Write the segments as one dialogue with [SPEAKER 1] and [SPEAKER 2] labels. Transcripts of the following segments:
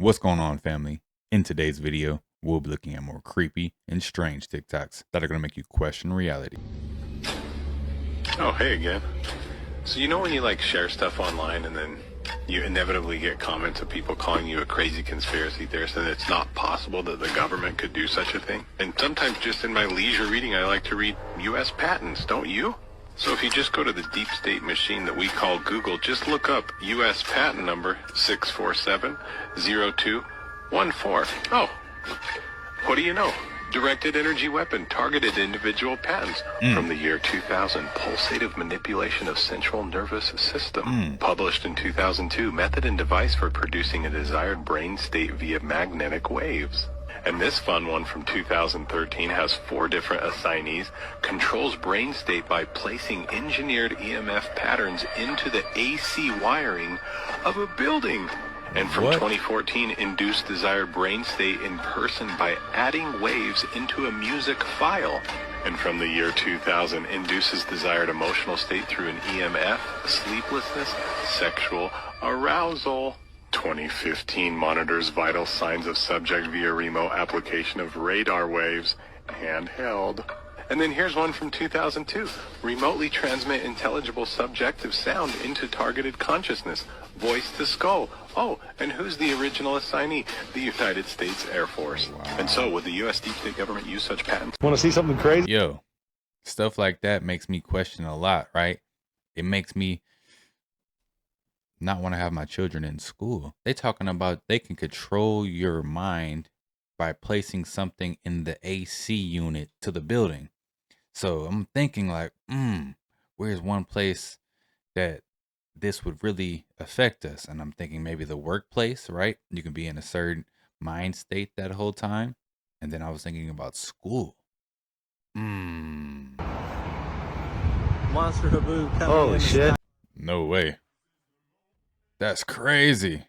[SPEAKER 1] What's going on, family? In today's video, we'll be looking at more creepy and strange TikToks that are going to make you question reality.
[SPEAKER 2] Oh, hey again. So you know when you share stuff online and then you inevitably get comments of people calling you a crazy conspiracy theorist and it's not possible that the government could do such a thing? And sometimes just in my leisure reading, I like to read U.S. patents, don't you? So if you just go to the deep state machine that we call Google, just look up U.S. patent number 6470214. Oh, what do you know? Directed energy weapon, targeted individual patents from the year 2000. Pulsative manipulation of central nervous system. Published in 2002. Method and device for producing a desired brain state via magnetic waves. And this fun one from 2013 has 4 different assignees. Controls brain state by placing engineered EMF patterns into the AC wiring of a building. And from 2014, induced desired brain state in person by adding waves into a music file. And from the year 2000, induces desired emotional state through an EMF, sleeplessness, sexual arousal. 2015, monitors vital signs of subject via remote application of radar waves, handheld. And then here's one from 2002. Remotely transmit intelligible subjective sound into targeted consciousness. Voice to skull. Oh, and who's the original assignee? The United States Air Force. Wow. And so, would the U.S. deep state government use such patents?
[SPEAKER 3] Want to see something crazy?
[SPEAKER 1] Yo, stuff like that makes me question a lot, right? It makes me not want to have my children in school. They talking about they can control your mind by placing something in the AC unit to the building. So I'm thinking where's one place that this would really affect us? And I'm thinking maybe the workplace, right? You can be in a certain mind state that whole time. And then I was thinking about school.
[SPEAKER 4] Monster Haboo coming in.
[SPEAKER 3] Holy shit.
[SPEAKER 1] No way. That's crazy.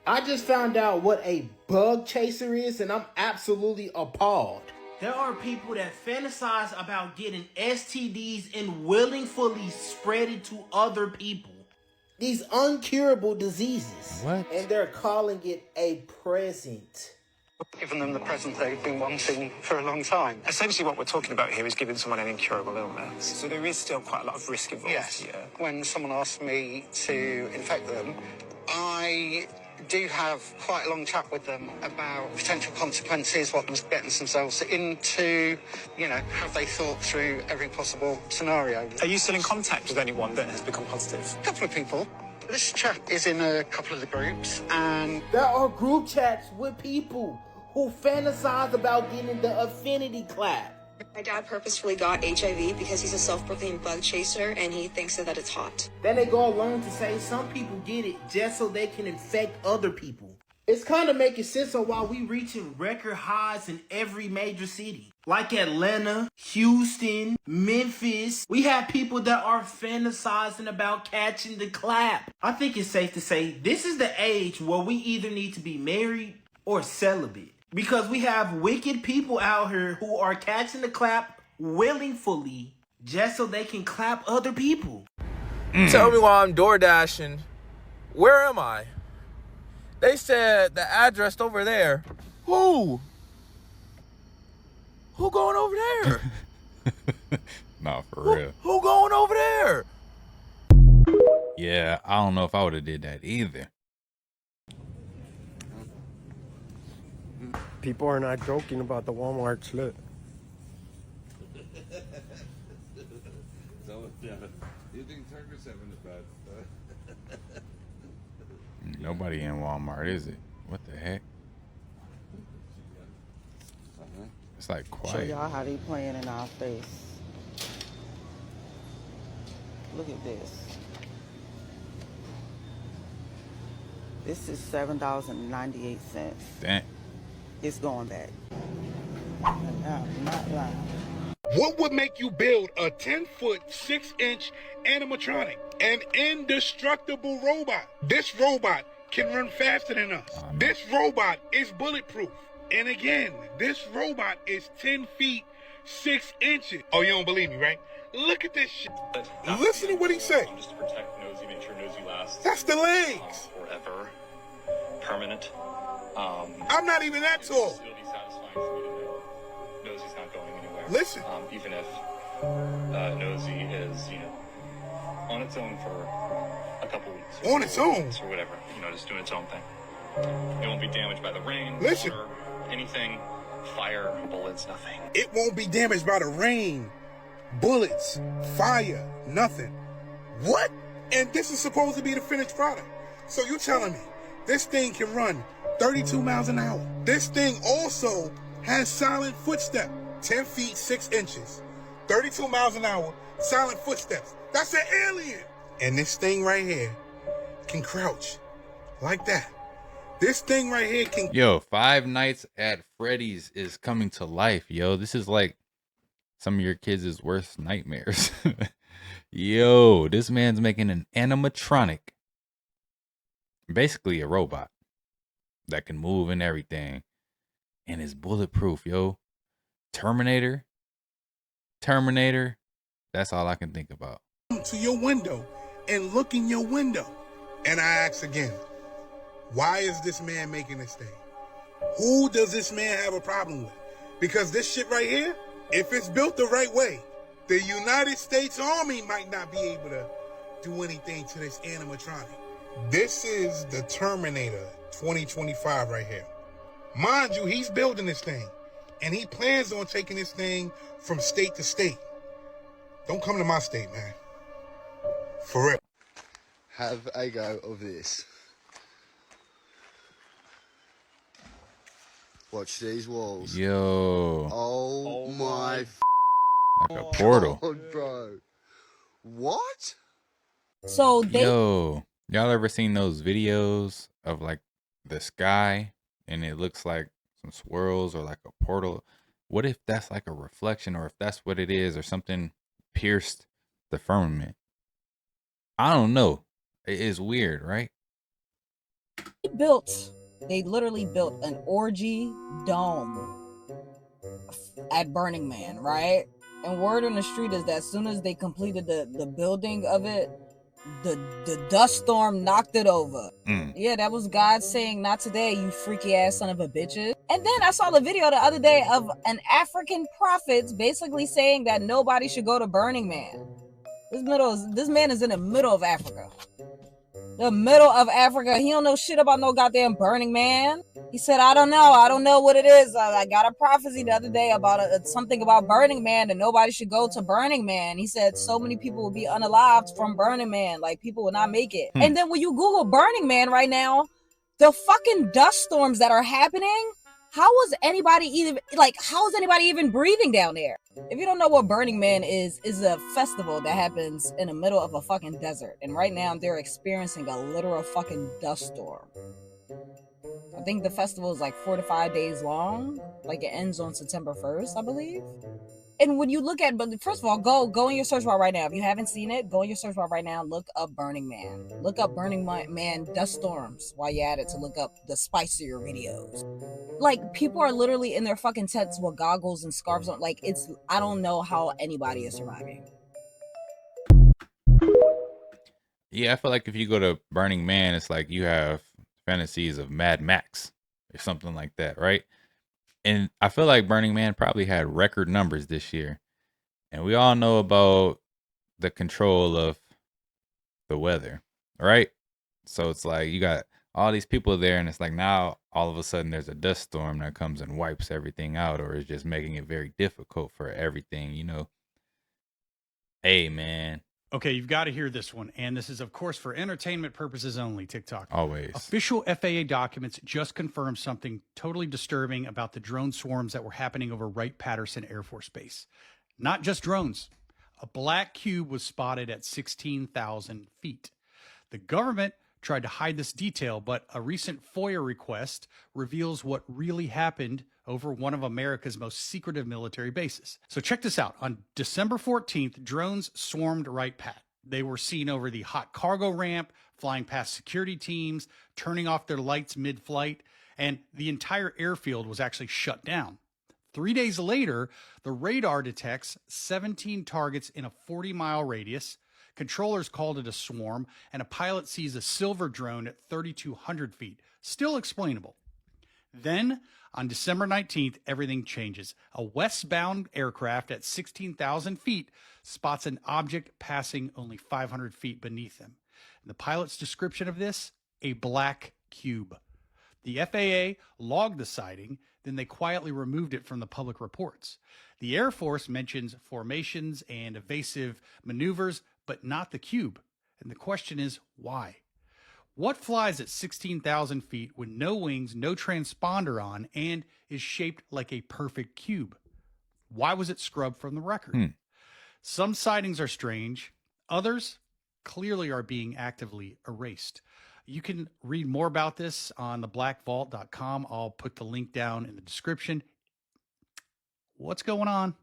[SPEAKER 5] I just found out what a bug chaser is, and I'm absolutely appalled. There are people that fantasize about getting STDs and willingly spread it to other people. These uncurable diseases.
[SPEAKER 1] What?
[SPEAKER 5] And they're calling it a present.
[SPEAKER 6] Given them the present they've been wanting for a long time. Essentially what we're talking about here is giving someone an incurable illness. So there is still quite a lot of risk involved. Yes. Here. When someone asks me to infect them, I do have quite a long chat with them about potential consequences, what they're getting themselves into, have they thought through every possible scenario. Are you still in contact with anyone that has become positive? A couple of people. This chat is in a couple of the groups, and
[SPEAKER 5] there are group chats with people who fantasize about getting the affinity clap.
[SPEAKER 7] My dad purposefully got HIV because he's a self-proclaimed bug chaser and he thinks that it's hot.
[SPEAKER 5] Then they go along to say some people get it just so they can infect other people. It's kind of making sense on why we reaching record highs in every major city. Like Atlanta, Houston, Memphis. We have people that are fantasizing about catching the clap. I think it's safe to say this is the age where we either need to be married or celibate. Because we have wicked people out here who are catching the clap willingly just so they can clap other people.
[SPEAKER 8] Tell me while I'm door dashing, where am I? They said the address over there. Who? Who going over there?
[SPEAKER 1] Nah, for real.
[SPEAKER 8] Who going over there?
[SPEAKER 1] Yeah, I don't know if I would have did that either.
[SPEAKER 3] People are not joking about the Walmart slit.
[SPEAKER 9] You think Turkers having a bad
[SPEAKER 1] Nobody in Walmart, is it? What the heck? It's like
[SPEAKER 10] Show
[SPEAKER 1] quiet.
[SPEAKER 10] y'all how they playing in our face. Look at this. This is $7.98.
[SPEAKER 1] Damn.
[SPEAKER 10] It's going back. I'm not lying.
[SPEAKER 11] What would make you build a 10-foot, 6-inch animatronic? An indestructible robot. This robot can run faster than us. This robot is bulletproof. And again, this robot is 10 feet, 6 inches. Oh, you don't believe me, right? Look at this shit. Listen to what he said.
[SPEAKER 4] Just to protect Nosy, make sure Nosy lasts.
[SPEAKER 11] That's the legs.
[SPEAKER 4] Forever. Permanent.
[SPEAKER 11] I'm not even that tall.
[SPEAKER 4] It'll be satisfying for me to know Nosy's not going anywhere.
[SPEAKER 11] Listen.
[SPEAKER 4] Even if Nosy is, on its own for a couple weeks.
[SPEAKER 11] On its own?
[SPEAKER 4] Or whatever. Just doing its own thing. It won't be damaged by the rain.
[SPEAKER 11] Listen.
[SPEAKER 4] Water, anything. Fire, bullets, nothing.
[SPEAKER 11] It won't be damaged by the rain, bullets, fire, nothing. What? And this is supposed to be the finished product. So you telling me this thing can run 32 miles an hour? This thing also has silent footsteps, 10 feet, 6 inches, 32 miles an hour, silent footsteps. That's an alien. And this thing right here can crouch like that. This thing right here can...
[SPEAKER 1] Yo, Five Nights at Freddy's is coming to life, yo. This is like some of your kids' worst nightmares. Yo, this man's making an animatronic. Basically a robot that can move and everything. And is bulletproof, yo. Terminator. That's all I can think about.
[SPEAKER 11] To your window and look in your window. And I ask again, why is this man making this thing? Who does this man have a problem with? Because this shit right here, if it's built the right way, the United States Army might not be able to do anything to this animatronic. This is the Terminator 2025 right here. Mind you, he's building this thing, and he plans on taking this thing from state to state. Don't come to my state, man. For real.
[SPEAKER 12] Have a go of this. Watch these walls.
[SPEAKER 1] Yo.
[SPEAKER 12] Oh my
[SPEAKER 1] like a portal.
[SPEAKER 12] God, bro. What?
[SPEAKER 10] So they...
[SPEAKER 1] Yo, y'all ever seen those videos of like the sky and it looks like some swirls or like a portal? What if that's like a reflection, or if that's what it is, or something pierced the firmament? I don't know. It is weird, right?
[SPEAKER 10] They literally built an orgy dome at Burning Man, right? And word on the street is that as soon as they completed the building of it, the dust storm knocked it over. Yeah, that was God saying, not today, you freaky ass son of a bitches. And then I saw the video the other day of an African prophet basically saying that nobody should go to Burning Man. This man is in the middle of Africa. The middle of Africa. He don't know shit about no goddamn Burning Man. He said, I don't know what it is. I got a prophecy the other day about something about Burning Man, and nobody should go to Burning Man. He said so many people will be unalived from Burning Man. Like, people will not make it. And then when you Google Burning Man right now, the fucking dust storms that are happening, how is anybody even breathing down there? If you don't know what Burning Man is a festival that happens in the middle of a fucking desert. And right now they're experiencing a literal fucking dust storm. I think the festival is like 4 to 5 days long. Like, it ends on September 1st, I believe. And when you look at, but first of all, go in your search bar right now. If you haven't seen it, go in your search bar right now. Look up Burning Man. Look up Burning Man dust storms while you're at it, to look up the spicier videos. Like, people are literally in their fucking tents with goggles and scarves on. Like, I don't know how anybody is surviving.
[SPEAKER 1] Yeah, I feel like if you go to Burning Man, it's like you have fantasies of Mad Max or something like that, right? And I feel like Burning Man probably had record numbers this year. And we all know about the control of the weather, right? So it's like you got all these people there, and it's like now all of a sudden there's a dust storm that comes and wipes everything out, or is just making it very difficult for everything, Hey, man.
[SPEAKER 13] Okay, you've got to hear this one. And this is, of course, for entertainment purposes only, TikTok.
[SPEAKER 1] Always.
[SPEAKER 13] Official FAA documents just confirmed something totally disturbing about the drone swarms that were happening over Wright-Patterson Air Force Base. Not just drones. A black cube was spotted at 16,000 feet. The government tried to hide this detail, but a recent FOIA request reveals what really happened over one of America's most secretive military bases. So check this out. On December 14th, drones swarmed Wright-Pat. They were seen over the hot cargo ramp, flying past security teams, turning off their lights mid-flight, and the entire airfield was actually shut down. 3 days later, the radar detects 17 targets in a 40-mile radius. Controllers called it a swarm, and a pilot sees a silver drone at 3,200 feet. Still explainable. Then, on December 19th, everything changes. A westbound aircraft at 16,000 feet spots an object passing only 500 feet beneath them. And the pilot's description of this, a black cube. The FAA logged the sighting, then they quietly removed it from the public reports. The Air Force mentions formations and evasive maneuvers, but not the cube. And the question is, why? What flies at 16,000 feet with no wings, no transponder on, and is shaped like a perfect cube? Why was it scrubbed from the record? Some sightings are strange. Others clearly are being actively erased. You can read more about this on theblackvault.com. I'll put the link down in the description. What's going on?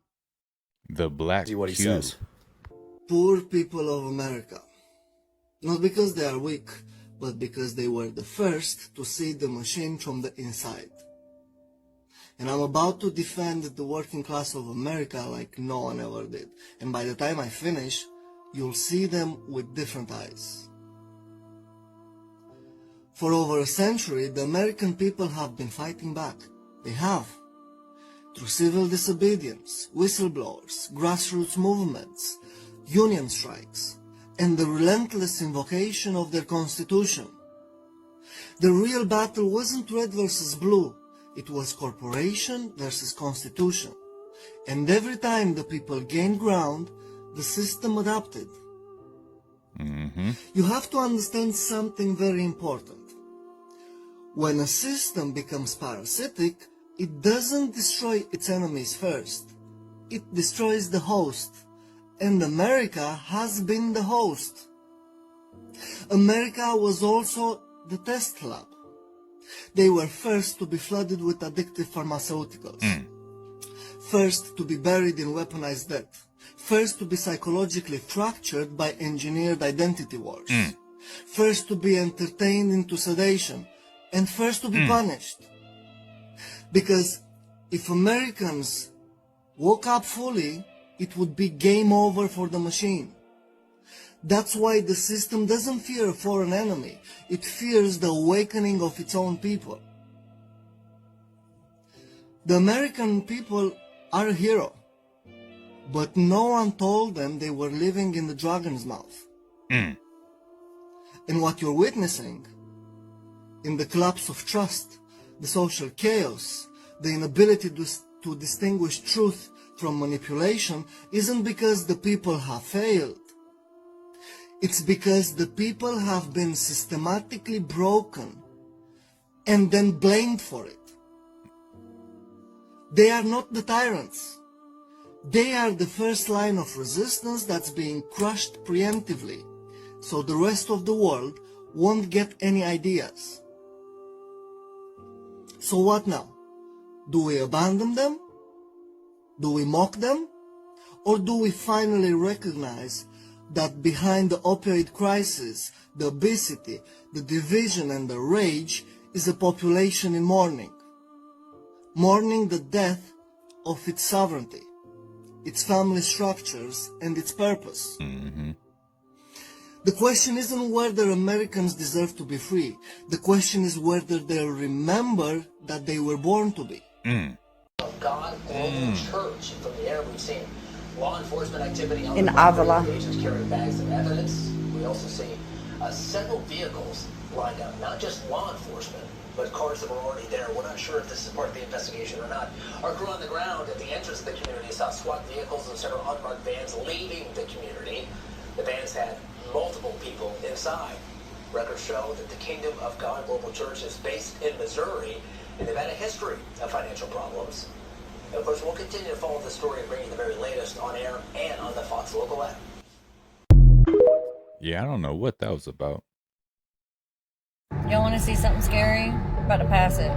[SPEAKER 1] The black
[SPEAKER 14] See what he
[SPEAKER 1] cube.
[SPEAKER 14] says.
[SPEAKER 15] Poor people of America. Not because they are weak, but because they were the first to see the machine from the inside. And I'm about to defend the working class of America like no one ever did. And by the time I finish, you'll see them with different eyes. For over a century, the American people have been fighting back. They have. Through civil disobedience, whistleblowers, grassroots movements, union strikes, and the relentless invocation of their constitution. The real battle wasn't red versus blue, it was corporation versus constitution. And every time the people gained ground, the system adapted. You have to understand something very important. When a system becomes parasitic, it doesn't destroy its enemies first. It destroys the host. And America has been the host. America was also the test lab. They were first to be flooded with addictive pharmaceuticals. First to be buried in weaponized death. First to be psychologically fractured by engineered identity wars. First to be entertained into sedation. And first to be punished. Because if Americans woke up fully, it would be game over for the machine. That's why the system doesn't fear a foreign enemy. It fears the awakening of its own people. The American people are a hero. But no one told them they were living in the dragon's mouth. And what you're witnessing, in the collapse of trust, the social chaos, the inability to distinguish truth from manipulation, isn't because the people have failed. It's because the people have been systematically broken and then blamed for it. They are not the tyrants. They are the first line of resistance that's being crushed preemptively, so the rest of the world won't get any ideas. So what now? Do we abandon them? Do we mock them? Or do we finally recognize that behind the opioid crisis, the obesity, the division and the rage is a population in mourning? Mourning the death of its sovereignty, its family structures and its purpose. The question isn't whether Americans deserve to be free. The question is whether they'll remember that they were born to be.
[SPEAKER 16] God Global Church. From the air, we've seen law enforcement activity
[SPEAKER 17] in Avila.
[SPEAKER 16] Agents carrying bags of evidence. We also see several vehicles lined up, not just law enforcement, but cars that were already there. We're not sure if this is part of the investigation or not. Our crew on the ground at the entrance of the community saw SWAT vehicles and several unmarked vans leaving the community. The vans had multiple people inside. Records show that the Kingdom of God Global Church is based in Missouri, and they've had a history of financial problems. And of course, we'll continue to follow the story and bring you the very latest on air and on the Fox local app.
[SPEAKER 1] Yeah, I don't know what that was about.
[SPEAKER 17] Y'all want to see something scary? We're about to pass it.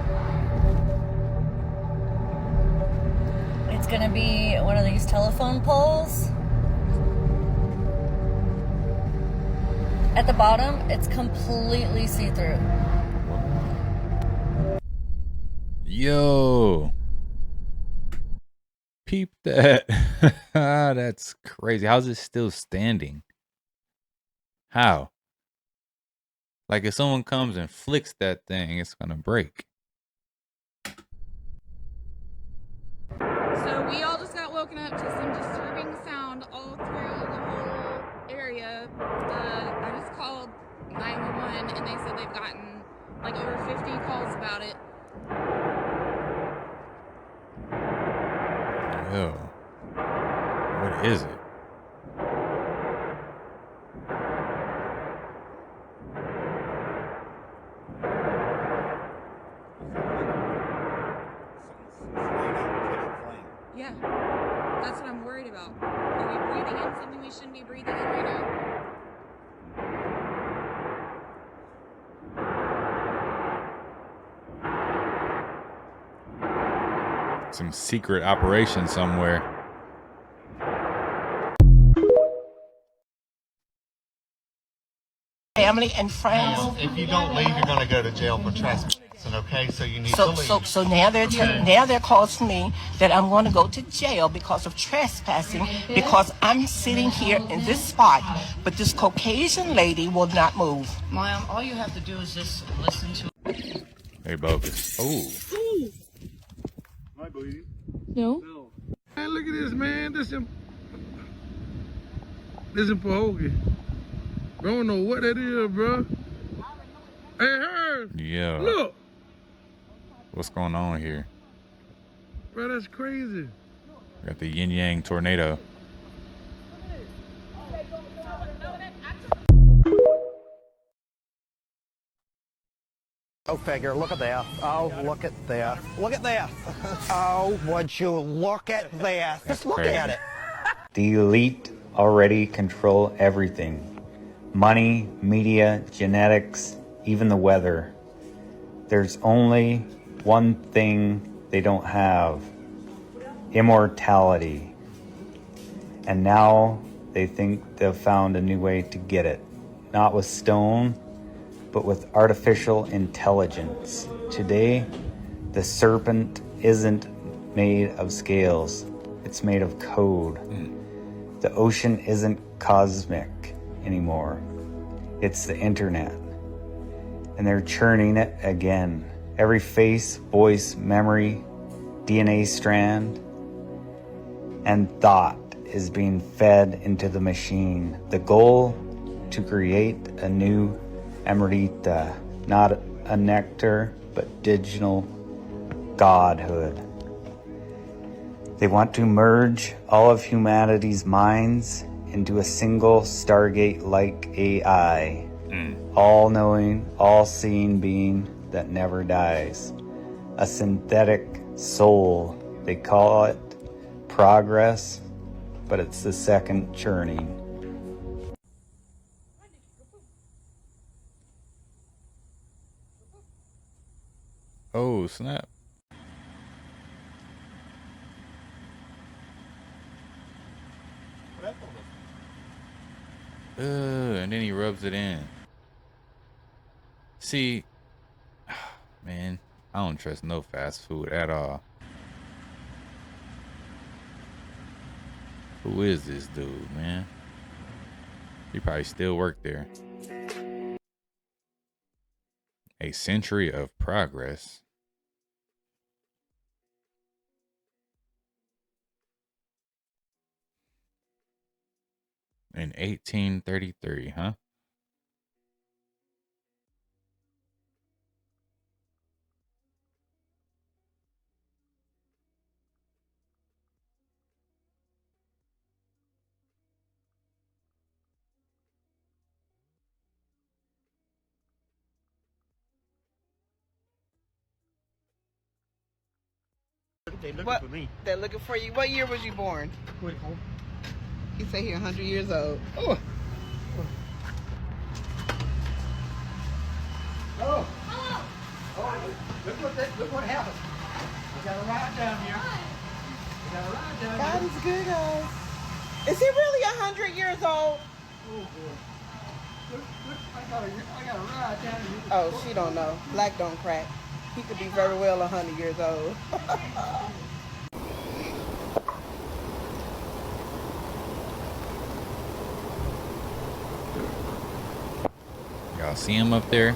[SPEAKER 17] It's going to be one of these telephone poles. At the bottom, it's completely see-through.
[SPEAKER 1] Yo. Peep that. That's crazy. How's it still standing? How? Like if someone comes and flicks that thing, it's gonna break.
[SPEAKER 14] So we all just got woken up to some disturbing sound all through the whole area. I just called 911 and they said they've gotten like over 50 calls about it.
[SPEAKER 1] Yo, what is it?
[SPEAKER 14] Yeah, that's what I'm worried about. Are we breathing in something we shouldn't be breathing in right now?
[SPEAKER 1] Some secret operation somewhere.
[SPEAKER 18] Family and friends.
[SPEAKER 19] If you don't leave, you're going to go to jail for trespassing. Okay, so you need to leave.
[SPEAKER 18] So now they're calling me that I'm going to go to jail because of trespassing because I'm sitting here in this spot, but this Caucasian lady will not move.
[SPEAKER 20] Mom, all you have to do is just listen to.
[SPEAKER 1] Hey, bogus. Oh.
[SPEAKER 11] Am I bleeding?
[SPEAKER 14] No.
[SPEAKER 11] Man, look at this, man. This is Pahogee. I don't know what that is, bro. Hey, her.
[SPEAKER 1] Yeah.
[SPEAKER 11] Look.
[SPEAKER 1] What's going on here?
[SPEAKER 11] Bro, that's crazy.
[SPEAKER 1] Got the yin yang tornado.
[SPEAKER 3] Oh, figure, look at that. Oh, look at that. Look at that. Oh, would you look at that? Just look at it.
[SPEAKER 21] The elite already control everything. Money, media, genetics, even the weather. There's only one thing they don't have: immortality. And now they think they've found a new way to get it. Not with stone, but with artificial intelligence. Today, the serpent isn't made of scales. It's made of code. The ocean isn't cosmic anymore. It's the internet. And they're churning it again. Every face, voice, memory, DNA strand, and thought is being fed into the machine. The goal, to create a new Emerita, not a nectar, but digital godhood. They want to merge all of humanity's minds into a single Stargate-like AI, all-knowing, all-seeing being that never dies. A synthetic soul. They call it progress, but it's the second churning.
[SPEAKER 1] Oh, snap. And then he rubs it in. See, man, I don't trust no fast food at all. Who is this dude, man? He probably still work there. A century of progress. In 1833, huh?
[SPEAKER 22] They looking for me. They're looking for you. What year was you born?
[SPEAKER 3] 24.
[SPEAKER 22] He say he 100 years old.
[SPEAKER 3] Oh. Oh. Oh. Look what happened. We got a ride down here. We got a ride down
[SPEAKER 22] God
[SPEAKER 3] here.
[SPEAKER 22] is good, guys. Is he really 100 years old?
[SPEAKER 3] Oh boy. Look, I got a ride down here.
[SPEAKER 22] Oh, she don't know. Black don't crack. He could be very well 100 years old.
[SPEAKER 1] Y'all see him up there?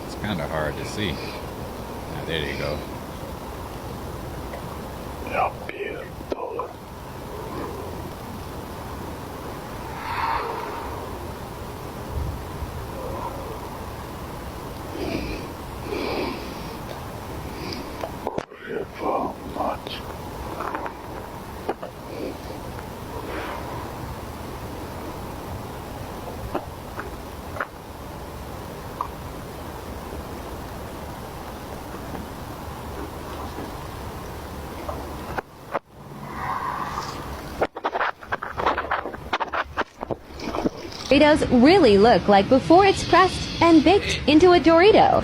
[SPEAKER 1] It's kind of hard to see. Ah, there you go.
[SPEAKER 11] Yeah, beautiful. Much.
[SPEAKER 2] Doritos really look like before it's pressed and baked into a Dorito.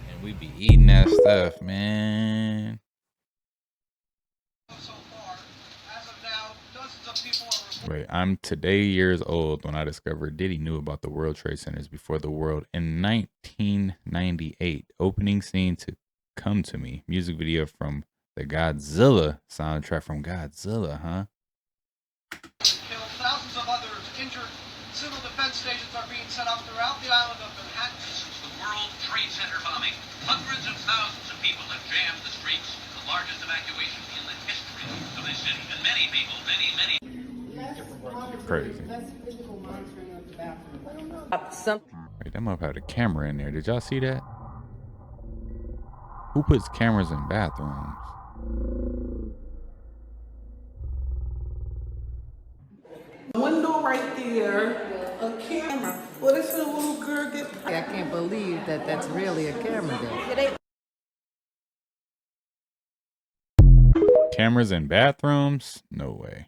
[SPEAKER 1] And we be eating that stuff, man. Wait, I'm today years old when I discovered Diddy knew about the World Trade Centers before the world in 1998. Opening scene to Come to Me. Music video from the Godzilla soundtrack from Godzilla, huh?
[SPEAKER 6] Killed thousands of others, injured. Civil defense stations are being set up throughout the island of Manhattan.
[SPEAKER 23] Since the World Trade Center bombing, hundreds of thousands of people have jammed the streets, the largest evacuation in the history of this city. And many people, many
[SPEAKER 1] Crazy. Wait, that might have a camera in there. Did y'all see that? Who puts cameras in bathrooms?
[SPEAKER 22] Window right there, a camera. What if the little girl get?
[SPEAKER 24] I can't believe that that's really a camera there.
[SPEAKER 1] Cameras in bathrooms? No way.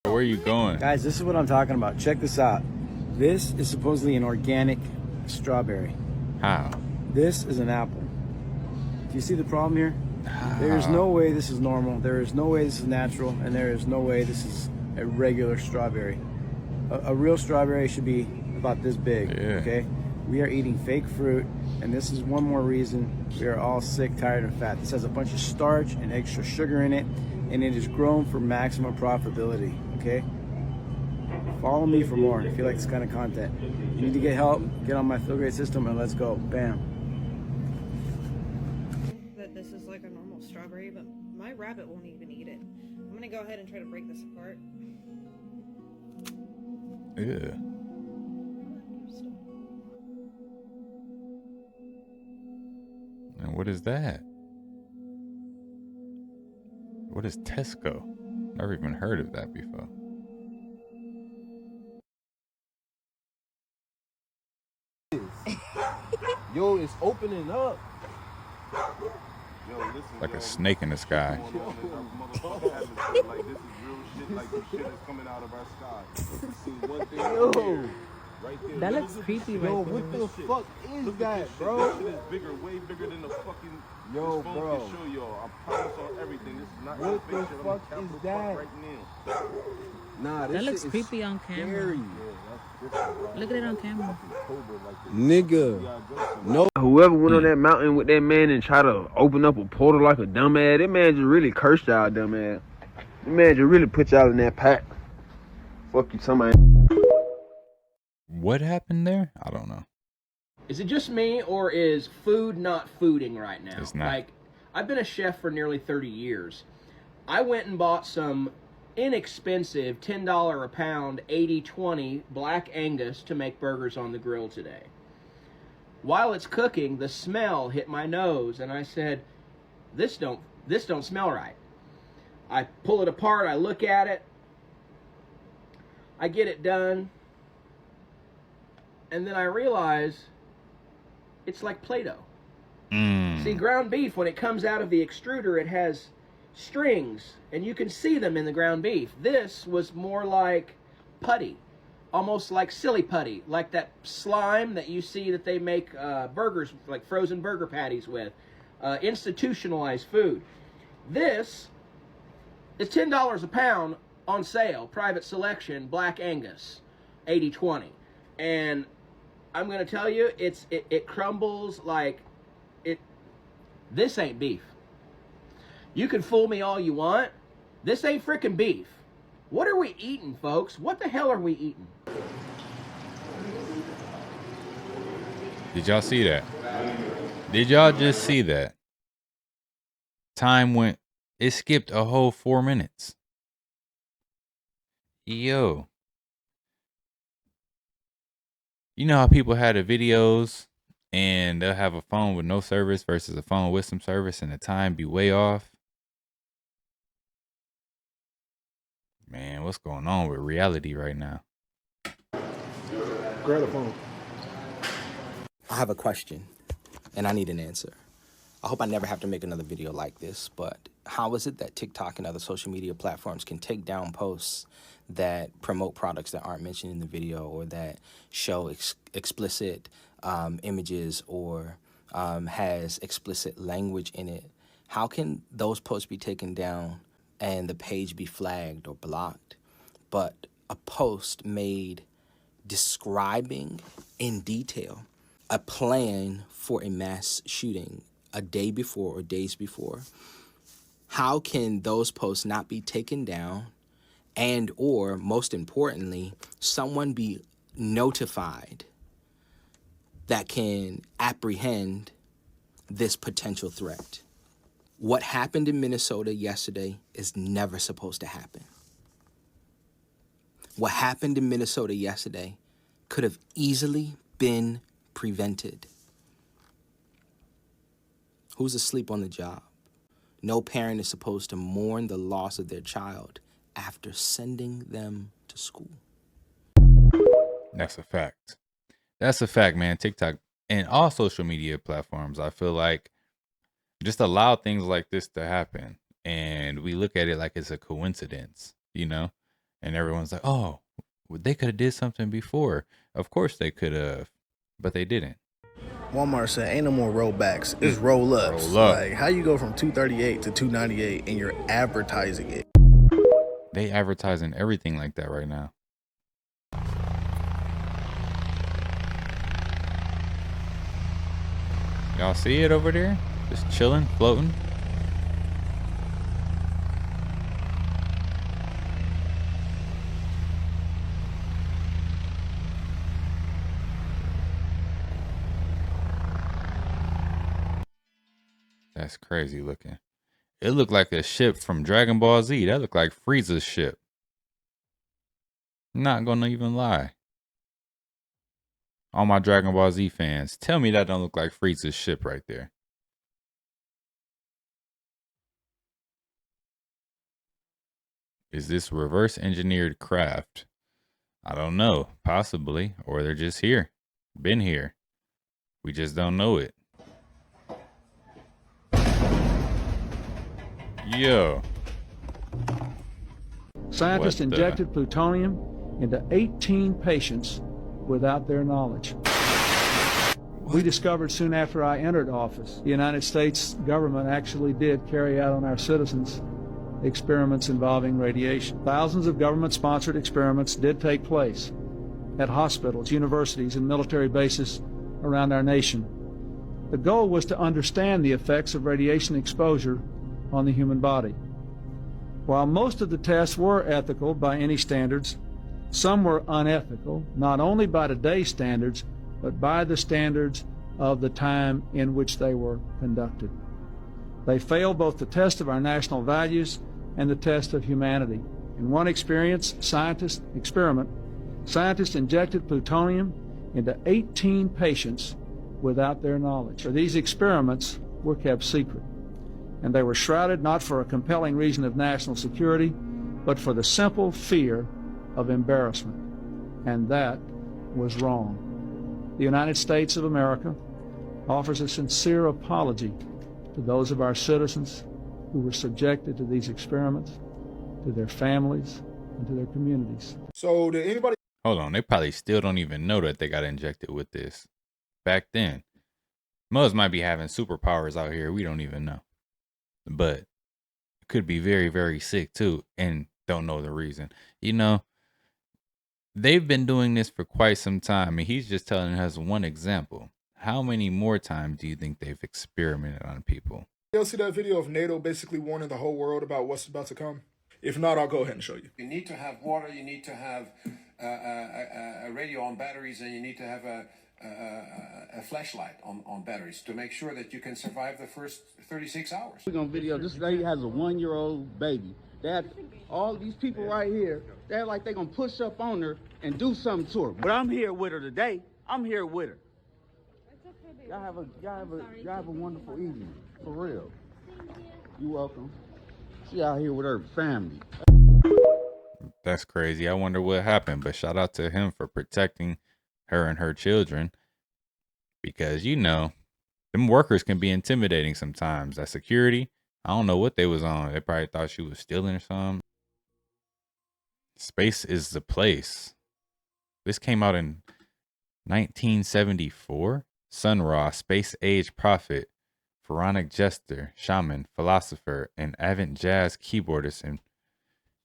[SPEAKER 1] Where are you going?
[SPEAKER 25] Guys, this is what I'm talking about. Check this out. This is supposedly an organic strawberry.
[SPEAKER 1] How?
[SPEAKER 25] This is an apple. Do you see the problem here?
[SPEAKER 1] How?
[SPEAKER 25] There is no way this is normal. There is no way this is natural. And there is no way this is a regular strawberry. A real strawberry should be about this big, okay? We are eating fake fruit, and this is one more reason we are all sick, tired, and fat. This has a bunch of starch and extra sugar in it, and it is grown for maximum profitability, okay? Follow me for more if you like this kind of content. You need to get help, get on my Feel Great system, and let's go. Bam.
[SPEAKER 26] That this is like a normal strawberry, but my rabbit won't even eat it. I'm gonna go ahead and try to break this apart.
[SPEAKER 1] Yeah. And what is that? What is Tesco? Never even heard of that before.
[SPEAKER 27] Yo, it's opening up. Yo, listen,
[SPEAKER 1] Like a snake in the sky.
[SPEAKER 27] like this is real shit. Like the shit is coming out of our sky. See one thing right there.
[SPEAKER 24] That looks creepy right
[SPEAKER 27] Yo,
[SPEAKER 24] there.
[SPEAKER 27] what the fuck is that, bro? This shit is bigger, way bigger than the fucking. Yo, this phone bro. can show y'all. I promise on everything. This is not What fake the shit. fuck I'm is the that? Right now. Nah, this
[SPEAKER 24] That looks
[SPEAKER 27] shit is
[SPEAKER 24] creepy on camera.
[SPEAKER 27] scary.
[SPEAKER 24] Look at it on camera.
[SPEAKER 27] Nigga, no. Whoever went on that mountain with that man and tried to open up a portal like a dumbass, that man just really cursed y'all, dumbass. That man just really put y'all in that pack. Fuck you, somebody.
[SPEAKER 1] What happened there? I don't know.
[SPEAKER 28] Is it just me, or is food not fooding right now?
[SPEAKER 1] It's not.
[SPEAKER 28] Like, I've been a chef for nearly 30 years. I went and bought some inexpensive $10 a pound 80/20 Black Angus to make burgers on the grill today. While it's cooking, the smell hit my nose, and I said, this don't smell right. I pull it apart, I look at it, I get it done, and then I realize it's like Play-Doh. See, ground beef, when it comes out of the extruder, it has strings, and you can see them in the ground beef. This was more like putty, almost like silly putty, like that slime that you see that they make burgers, like frozen burger patties with, institutionalized food. This It's $10 a pound on sale, private selection, Black Angus, 80/20. And I'm going to tell you, it crumbles like it. This ain't beef. You can fool me all you want. This ain't freaking beef. What are we eating, folks? What the hell are we eating?
[SPEAKER 1] Did y'all see that? Did y'all just see that? Time went, it skipped a whole 4 minutes. Yo. You know how people had the videos and they'll have a phone with no service versus a phone with some service and the time be way off? Man, what's going on with reality right now?
[SPEAKER 4] Grab the phone.
[SPEAKER 5] I have a question, and I need an answer. I hope I never have to make another video like this, but how is it that TikTok and other social media platforms can take down posts that promote products that aren't mentioned in the video or that show explicit images or has explicit language in it? How can those posts be taken down and the page be flagged or blocked, but a post made describing in detail a plan for a mass shooting a day before or days before, how can those posts not be taken down and or, most importantly, someone be notified that can apprehend this potential threat? What happened in Minnesota yesterday is never supposed to happen. What happened in Minnesota yesterday could have easily been prevented. Who's asleep on the job? No parent is supposed to mourn the loss of their child after sending them to school.
[SPEAKER 1] That's a fact. That's a fact, man. TikTok and all social media platforms, I feel like, just allow things like this to happen. And we look at it like it's a coincidence, you know? And everyone's like, oh, well, they could have did something before. Of course they could have, but they didn't.
[SPEAKER 25] Walmart said, ain't no more rollbacks. It's roll-ups.
[SPEAKER 1] Roll up.
[SPEAKER 25] Like, how you go from $238 to $298 and you're advertising it?
[SPEAKER 1] They advertising everything like that right now. Y'all see it over there? Just chilling, floating. That's crazy looking. It looked like a ship from Dragon Ball Z. That looked like Frieza's ship. I'm not gonna even lie. All my Dragon Ball Z fans, tell me that don't look like Frieza's ship right there. Is this reverse engineered craft? I don't know. Possibly. Or they're just here. Been here. We just don't know it. Yo.
[SPEAKER 7] Scientists injected plutonium into 18 patients without their knowledge. We discovered soon after I entered office, the United States government actually did carry out on our citizens experiments involving radiation. Thousands of government-sponsored experiments did take place at hospitals, universities, and military bases around our nation. The goal was to understand the effects of radiation exposure on the human body. While most of the tests were ethical by any standards, some were unethical, not only by today's standards, but by the standards of the time in which they were conducted. They failed both the test of our national values and the test of humanity. In one scientist injected plutonium into 18 patients without their knowledge. These experiments were kept secret, and they were shrouded not for a compelling reason of national security, but for the simple fear of embarrassment. And that was wrong. The United States of America offers a sincere apology to those of our citizens who were subjected to these experiments, to their families, and to their communities.
[SPEAKER 4] So did anybody...
[SPEAKER 1] Hold on, they probably still don't even know that they got injected with this. Back then. Most might be having superpowers out here, we don't even know. But could be very, very sick too and don't know the reason. You know, they've been doing this for quite some time, and he's just telling us one example. How many more times do you think they've experimented on people?
[SPEAKER 4] You'll see that video of NATO basically warning the whole world about what's about to come. If not, I'll go ahead and show you.
[SPEAKER 8] You need to have water, you need to have a radio on batteries, and you need to have a flashlight on batteries to make sure that you can survive the first 36 hours.
[SPEAKER 9] We're gonna video, this lady has a 1-year-old baby. All these people right here, they're like they're gonna push up on her and do something to her. But I'm here with her today. I'm here with her. Y'all have a wonderful evening, for real. You're welcome. She out here with her family.
[SPEAKER 1] That's crazy. I wonder what happened, but shout out to him for protecting her and her children, because you know, them workers can be intimidating sometimes. That security, I don't know what they was on. They probably thought she was stealing or something. Space is the place. This came out in 1974. Sun Ra, space-age prophet, pharaonic jester, shaman, philosopher, and avant jazz keyboardist. And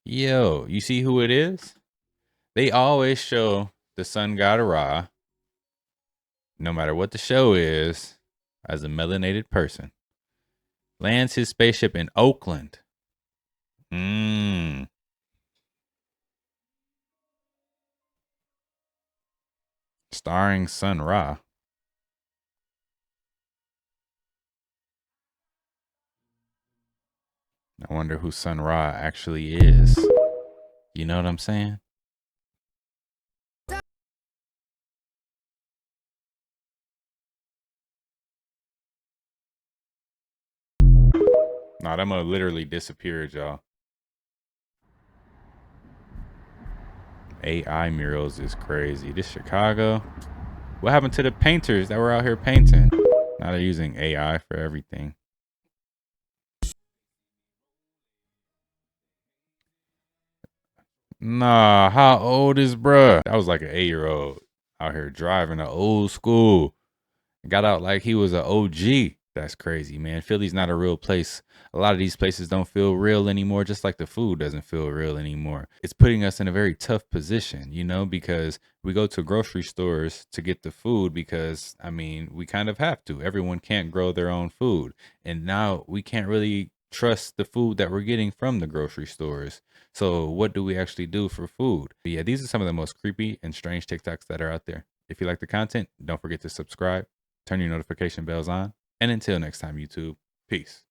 [SPEAKER 1] yo, you see who it is? They always show the sun god Ra, no matter what the show is, as a melanated person. Lands his spaceship in Oakland. Starring Sun Ra. I wonder who Sun Ra actually is. You know what I'm saying? Nah, that mother literally disappeared, y'all. AI murals is crazy. This Chicago. What happened to the painters that were out here painting? Now they're using AI for everything. Nah, how old is bruh? That was like an 8-year-old out here driving an old school. Got out like he was an OG. That's crazy, man. Philly's not a real place. A lot of these places don't feel real anymore, just like the food doesn't feel real anymore. It's putting us in a very tough position, you know, because we go to grocery stores to get the food because, I mean, we kind of have to. Everyone can't grow their own food. And now we can't really trust the food that we're getting from the grocery stores. So what do we actually do for food? But yeah, these are some of the most creepy and strange TikToks that are out there. If you like the content, don't forget to subscribe, turn your notification bells on. And until next time, YouTube, peace.